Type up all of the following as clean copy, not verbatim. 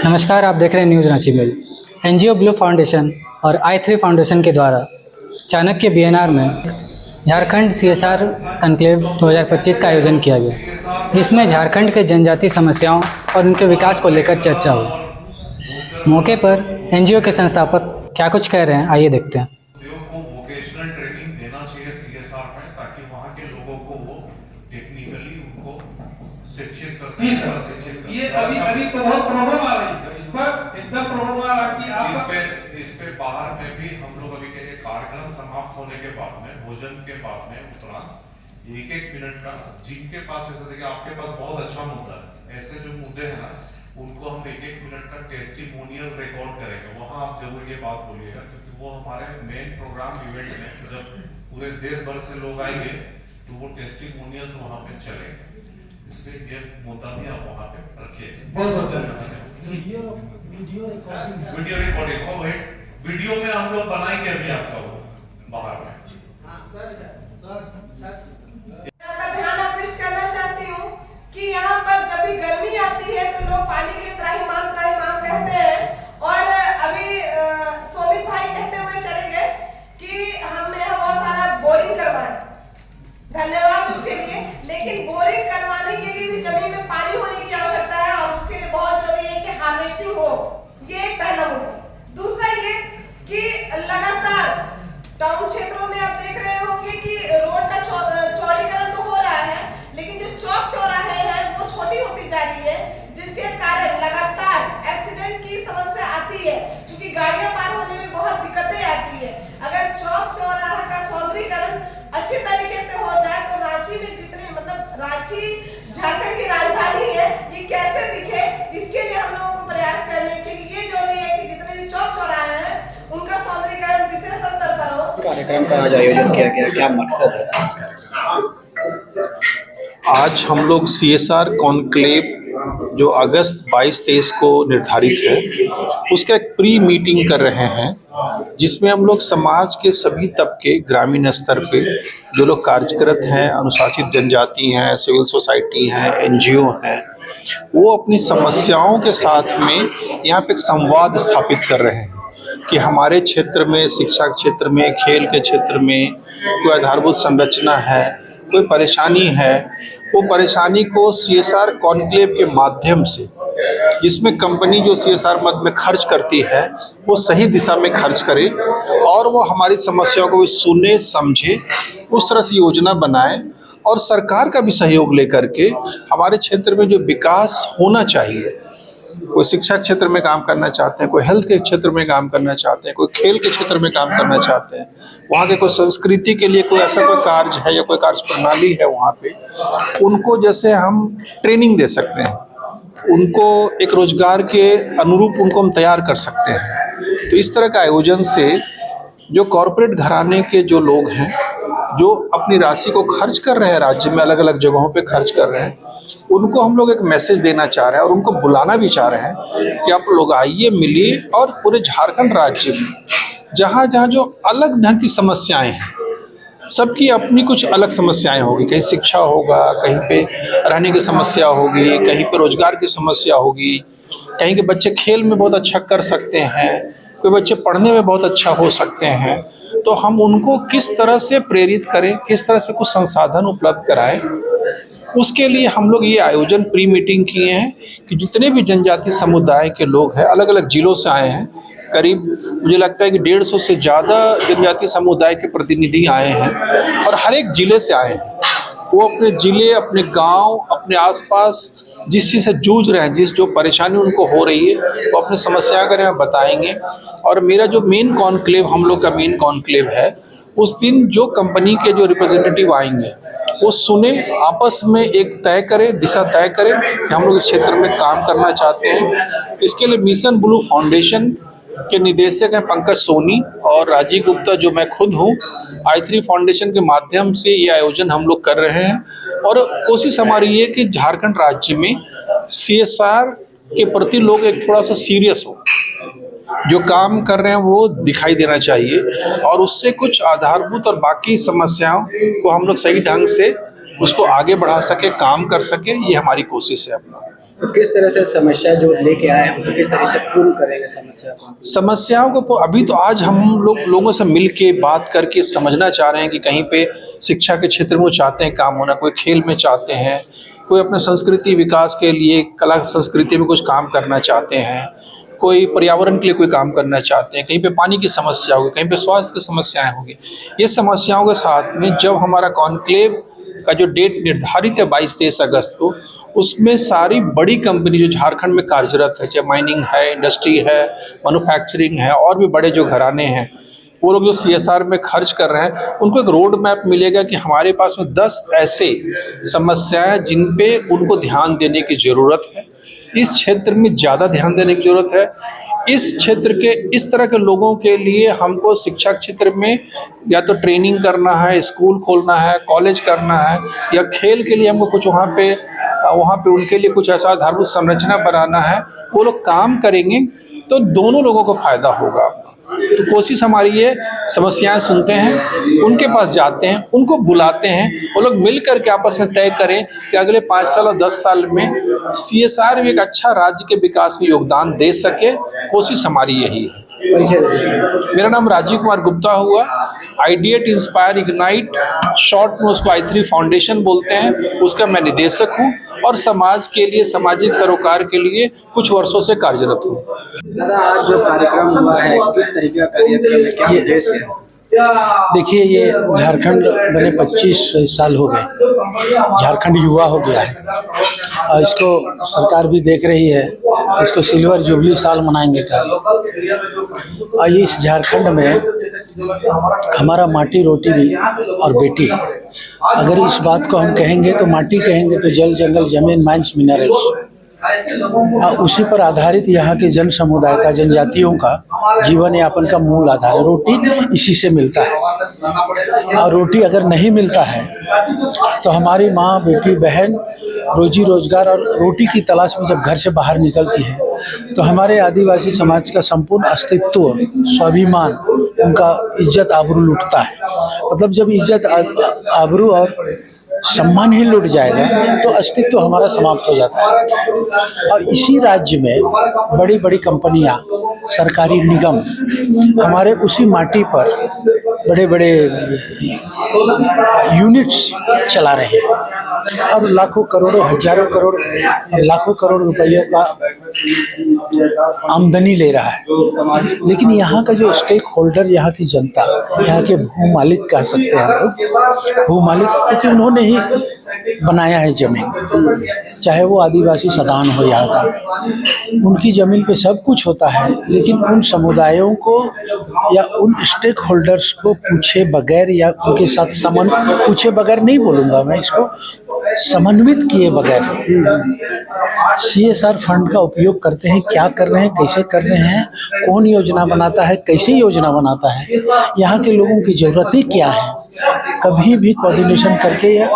नमस्कार, आप देख रहे हैं news Ranchi mail. NGO blue foundation और i3 फाउंडेशन के द्वारा चाणक्य बीएनआर में झारखंड सीएसआर कॉन्क्लेव 2025 का आयोजन किया गया, जिसमें झारखंड के जनजातीय समस्याओं और उनके विकास को लेकर चर्चा हुई। मौके पर एनजीओ के संस्थापक क्या कुछ कह रहे हैं, आइए देखते हैं। को वोकेशनल ट्रेनिंग देना चाहिए सीएसआर में, ताकि वहाँ के लोगों को वो टेक्निकली उनको शिक्षित कर सके। ये अभी तो बहुत प्रॉब्लम आ रही है, इस पर एकदम प्रॉब्लम आ रहा है कि इस पे बाहर में भी हम लोग अभी के कार्यक्रम समाप्त होने के बाद में, भोजन के बाद में उपरांत एक मिनट का, जिनके पास ऐसा देखिए आपके पास बहुत अच्छा मुद्दा है, ऐसे जो मुद्दे हैं ना उनको हम एक मिनट का टेस्टिमोनियल रिकॉर्ड करेंगे। वहाँ आप जरूर ये बात बोलिएगा, क्योंकि वो हमारे मेन प्रोग्राम इवेंट में जब पूरे देश भर से लोग आएंगे तो वो टेस्टिमोनियल्स वहाँ पे चलेंगे, इसलिए ये मुद्दा भी आप वहाँ पे रखिए। बहुत वीडियो रिकॉर्डिंग हो भाई, वीडियो में हम लोग बनाएंगे अभी आपका वो बाहर में। ध्यान आकृष्ट करना चाहती हूँ कि यहाँ पर जब भी गर्मी आती है तो लोग पानी के लिए त्राहिमाम कहते हैं, और अभी सोमित भाई कहते हुए चले गए कि हमने यहाँ बहुत सारा बोरिंग करवाए, धन्यवाद उसके लिए। लेकिन बोरिंग करवाने के लिए भी जमीन में पानी होने की आवश्यकता है, और उसके लिए बहुत जरूरी है कि हार्वेस्टिंग हो। ये एक पहला मुद्दा। दूसरा ये कि लगातार टाउन क्षेत्रों में आप देख रहे होंगे कि रोड का चौड़ीकरण तो हो रहा है, लेकिन जो चौक चौराहे हैं वो छोटी होती जा रही है, जिसके कारण लगातार एक्सीडेंट की समस्या आती है, क्योंकि गाड़ियां पार होने में बहुत दिक्कतें आती है। अगर चौक चौराहा का सौंदर्यीकरण अच्छी तरीके से हो जाए तो रांची में रांची झारखंड की राजधानी है, ये कैसे दिखे, इसके लिए हम लोगों को प्रयास करने के लिए जरूरी है कि जितने भी चौक चौराहे हैं उनका सौंदर्यीकरण विशेष स्तर पर हो। कार्यक्रम का आज आयोजन किया गया, क्या मकसद है? आज हम लोग सीएसआर कॉन्क्लेव जो अगस्त 22-23 को निर्धारित है, उसका एक प्री मीटिंग कर रहे हैं, जिसमें हम लोग समाज के सभी तबके, ग्रामीण स्तर पे जो लोग कार्यरत हैं, अनुसूचित जनजाति हैं, सिविल सोसाइटी हैं, एनजीओ हैं, वो अपनी समस्याओं के साथ में यहाँ पे एक संवाद स्थापित कर रहे हैं कि हमारे क्षेत्र में, शिक्षा क्षेत्र में, खेल के क्षेत्र में कोई आधारभूत संरचना है, कोई परेशानी है, वो परेशानी को सीएसआर कॉन्क्लेव के माध्यम से, जिसमें कंपनी जो सीएसआर मद में खर्च करती है वो सही दिशा में खर्च करे और वो हमारी समस्याओं को भी सुने, समझे, उस तरह से योजना बनाए, और सरकार का भी सहयोग लेकर के हमारे क्षेत्र में जो विकास होना चाहिए, कोई शिक्षा क्षेत्र में काम करना चाहते हैं, कोई हेल्थ के क्षेत्र में काम करना चाहते हैं, कोई खेल के क्षेत्र में काम करना चाहते हैं, वहाँ के कोई संस्कृति के लिए कोई ऐसा कोई कार्य है या कोई कार्य प्रणाली है वहाँ पे, उनको जैसे हम ट्रेनिंग दे सकते हैं, उनको एक रोजगार के अनुरूप उनको हम तैयार कर सकते हैं। तो इस तरह का आयोजन से जो कॉरपोरेट घराने के जो लोग हैं, जो अपनी राशि को खर्च कर रहे हैं, राज्य में अलग अलग जगहों पे खर्च कर रहे हैं, उनको हम लोग एक मैसेज देना चाह रहे हैं और उनको बुलाना भी चाह रहे हैं कि आप लोग आइए, मिलिए, और पूरे झारखंड राज्य में जहाँ जहाँ जो अलग ढंग की समस्याएं हैं, सबकी अपनी कुछ अलग समस्याएं होगी, कहीं शिक्षा होगा, कहीं पे रहने की समस्या होगी, कहीं पे रोजगार की समस्या होगी, कहीं के बच्चे खेल में बहुत अच्छा कर सकते हैं, कोई बच्चे पढ़ने में बहुत अच्छा हो सकते हैं। तो हम उनको किस तरह से प्रेरित करें, किस तरह से कुछ संसाधन उपलब्ध कराएं, उसके लिए हम लोग ये आयोजन प्री मीटिंग किए हैं कि जितने भी जनजाति समुदाय के लोग हैं, अलग अलग जिलों से आए हैं, करीब मुझे लगता है कि 150 से ज़्यादा जनजाति समुदाय के प्रतिनिधि आए हैं, और हर एक जिले से आए हैं। वो अपने जिले, अपने गांव, अपने आसपास जिस चीज़ से जूझ रहे हैं, जो परेशानी उनको हो रही है, वो अपनी समस्या के बारे में बताएंगे। और मेरा जो मेन कॉन्क्लेव, हम लोग का मेन कॉन्क्लेव है, उस दिन जो कंपनी के जो रिप्रेजेंटेटिव आएंगे वो सुने, आपस में एक तय करें, दिशा तय करें कि हम लोग इस क्षेत्र में काम करना चाहते हैं। इसके लिए मिशन ब्लू फाउंडेशन के निदेशक हैं पंकज सोनी और राजीव गुप्ता, जो मैं खुद हूँ, i3 फाउंडेशन के माध्यम से ये आयोजन हम लोग कर रहे हैं। और कोशिश हमारी ये कि झारखंड राज्य में सीएसआर के प्रति लोग एक थोड़ा सा सीरियस हो, जो काम कर रहे हैं वो दिखाई देना चाहिए, और उससे कुछ आधारभूत और बाकी समस्याओं को हम लोग सही ढंग से उसको आगे बढ़ा सके, काम कर सके, ये हमारी कोशिश है अपना। तो किस तरह से समस्या जो लेके आए हैं उनको किस तरह से पूर्ण करेंगे समस्या को? समस्याओं को अभी तो आज हम लोगों से मिल के बात करके समझना चाह रहे हैं कि कहीं पे शिक्षा के क्षेत्र में वो चाहते हैं काम होना, कोई खेल में चाहते हैं, कोई अपने संस्कृति विकास के लिए कला संस्कृति में कुछ काम करना चाहते हैं, कोई पर्यावरण के लिए कोई काम करना चाहते हैं, कहीं पे पानी की समस्या होगी, कहीं पे स्वास्थ्य की समस्याएं होगी। ये समस्याओं के साथ में जब हमारा कॉन्क्लेव का जो डेट निर्धारित है 22-23 अगस्त को, उसमें सारी बड़ी कंपनी जो झारखंड में कार्यरत है, चाहे माइनिंग है, इंडस्ट्री है, मैन्युफैक्चरिंग है और भी बड़े जो घराने हैं, वो लोग जो CSR में खर्च कर रहे हैं, उनको एक रोड मैप मिलेगा कि हमारे पास में 10 ऐसे समस्याएं जिन पे उनको ध्यान देने की ज़रूरत है, इस क्षेत्र में ज़्यादा ध्यान देने की ज़रूरत है। इस क्षेत्र के इस तरह के लोगों के लिए हमको शिक्षा क्षेत्र में या तो ट्रेनिंग करना है, स्कूल खोलना है, कॉलेज करना है, या खेल के लिए हमको कुछ वहाँ पे उनके लिए कुछ ऐसा आधारभूत संरचना बनाना है। वो लोग काम करेंगे तो दोनों लोगों को फायदा होगा। तो कोशिश हमारी ये समस्याएं सुनते हैं, उनके पास जाते हैं, उनको बुलाते हैं, वो लोग मिल करके आपस में तय करें कि अगले 5 साल और 10 साल में CSR में एक अच्छा राज्य के विकास में योगदान दे सके। कोशिश हमारी यही है। मेरा नाम राजीव कुमार गुप्ता हुआ, आइडिएट इंस्पायर इग्नाइट, शॉर्ट में उसको I3 फाउंडेशन बोलते हैं, उसका मैं निदेशक हूँ और समाज के लिए, सामाजिक सरोकार के लिए कुछ वर्षों से कार्यरत हूँ। दादा, आज जो कार्यक्रम हुआ है किस तरीके का कार्यक्रम है, क्या उद्देश्य है? देखिए, ये झारखंड बने 25 साल हो गए, झारखंड युवा हो गया है और इसको सरकार भी देख रही है तो इसको सिल्वर जुबली साल मनाएंगे कल। और इस झारखंड में हमारा माटी रोटी भी और बेटी, अगर इस बात को हम कहेंगे तो माटी कहेंगे तो जल, जंगल, जमीन, माइंस, मिनरल्स, उसी पर आधारित यहाँ के जन समुदाय का, जनजातियों का जीवन यापन का मूल आधार है। रोटी इसी से मिलता है और रोटी अगर नहीं मिलता है तो हमारी माँ, बेटी, बहन रोजी रोजगार और रोटी की तलाश में जब घर से बाहर निकलती है तो हमारे आदिवासी समाज का संपूर्ण अस्तित्व, स्वाभिमान, उनका इज्जत आबरू लुटता है। मतलब जब इज्जत आबरू और सम्मान ही लुट जाएगा तो अस्तित्व हमारा समाप्त हो जाता है। और इसी राज्य में बड़ी बड़ी कंपनियां, सरकारी निगम हमारे उसी माटी पर बड़े बड़े यूनिट्स चला रहे हैं। अब लाखों करोड़ों, हजारों करोड़, लाखों करोड़ रुपयों का आमदनी ले रहा है। लेकिन यहाँ का जो स्टेक होल्डर, यहाँ की जनता, यहाँ के भू मालिक कह सकते हैं हम लोग, भू मालिक, क्योंकि उन्होंने ही बनाया है जमीन, चाहे वो आदिवासी सदान हो यहाँ का, उनकी जमीन पे सब कुछ होता है। लेकिन उन समुदायों को या उन स्टेक होल्डर्स को पूछे बगैर या उनके साथ पूछे बगैर नहीं बोलूँगा मैं इसको, समन्वित किए बगैर CSR फंड का उपयोग करते हैं। क्या कर रहे हैं, कैसे कर रहे हैं, कौन योजना बनाता है, कैसे योजना बनाता है, यहाँ के लोगों की ज़रूरतें क्या है, कभी भी कोऑर्डिनेशन करके या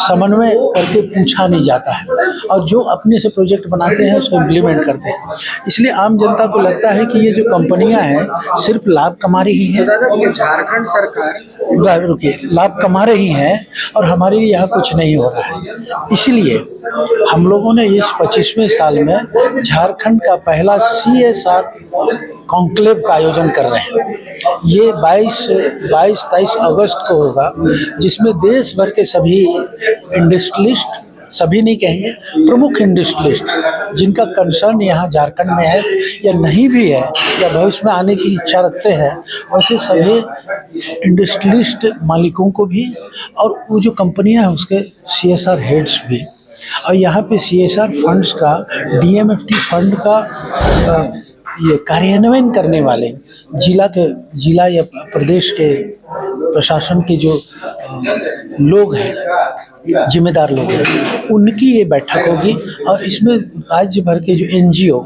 समन्वय करके पूछा नहीं जाता है। और जो अपने से प्रोजेक्ट बनाते हैं उसको इम्प्लीमेंट करते हैं। इसलिए आम जनता को लगता है कि ये जो कंपनियां हैं सिर्फ लाभ कमा रही हैं, झारखंड सरकार रुकिए, लाभ कमा रही हैं और हमारे लिए यहाँ कुछ नहीं हो रहा है। इसलिए हम लोगों ने इस 25वें साल में झारखंड का पहला CSR कॉन्क्लेव का आयोजन कर रहे हैं। ये 22-23 अगस्त को होगा, जिसमें देश भर के सभी इंडस्ट्रियलिस्ट, सभी नहीं कहेंगे, प्रमुख इंडस्ट्रियलिस्ट जिनका कंसर्न यहाँ झारखंड में है या नहीं भी है या भविष्य में आने की इच्छा रखते हैं, वैसे सभी इंडस्ट्रियलिस्ट मालिकों को भी और वो जो कंपनियां हैं उसके CSR हेड्स भी। और यहाँ पे CSR फंड्स का, DMFT फंड का ये कार्यान्वयन करने वाले जिला या प्रदेश के प्रशासन के जो लोग हैं, जिम्मेदार लोग हैं, उनकी ये बैठक होगी। और इसमें राज्य भर के जो NGO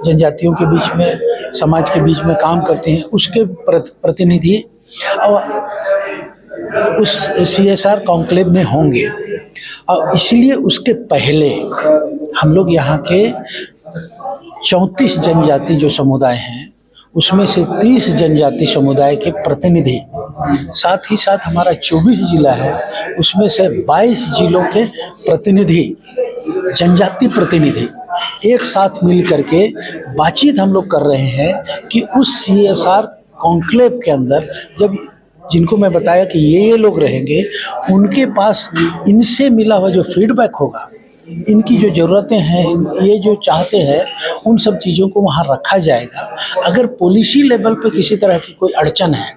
जनजातियों के बीच में, समाज के बीच में काम करते हैं, उसके प्रतिनिधि और उस CSR कॉन्क्लेव में होंगे। और इसलिए उसके पहले हम लोग यहाँ के 34 जनजाति जो समुदाय हैं उसमें से 30 जनजाति समुदाय के प्रतिनिधि, साथ ही साथ हमारा 24 जिला है उसमें से 22 जिलों के प्रतिनिधि, जनजाति प्रतिनिधि एक साथ मिल करके बातचीत हम लोग कर रहे हैं कि उस CSR कॉन्क्लेव के अंदर जब जिनको मैं बताया कि ये लोग रहेंगे, उनके पास इनसे मिला हुआ जो फीडबैक होगा, इनकी जो ज़रूरतें हैं, ये जो चाहते हैं, उन सब चीज़ों को वहाँ रखा जाएगा। अगर पॉलिसी लेवल पे किसी तरह की कोई अड़चन है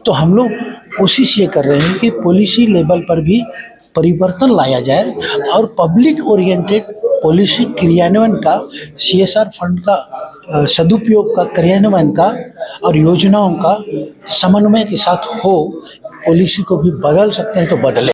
तो हम लोग कोशिश ये कर रहे हैं कि पॉलिसी लेवल पर भी परिवर्तन लाया जाए और पब्लिक ओरिएंटेड पॉलिसी क्रियान्वयन का, CSR फंड का सदुपयोग का, क्रियान्वयन का और योजनाओं का समन्वय के साथ हो। पॉलिसी को भी बदल सकते हैं तो बदले।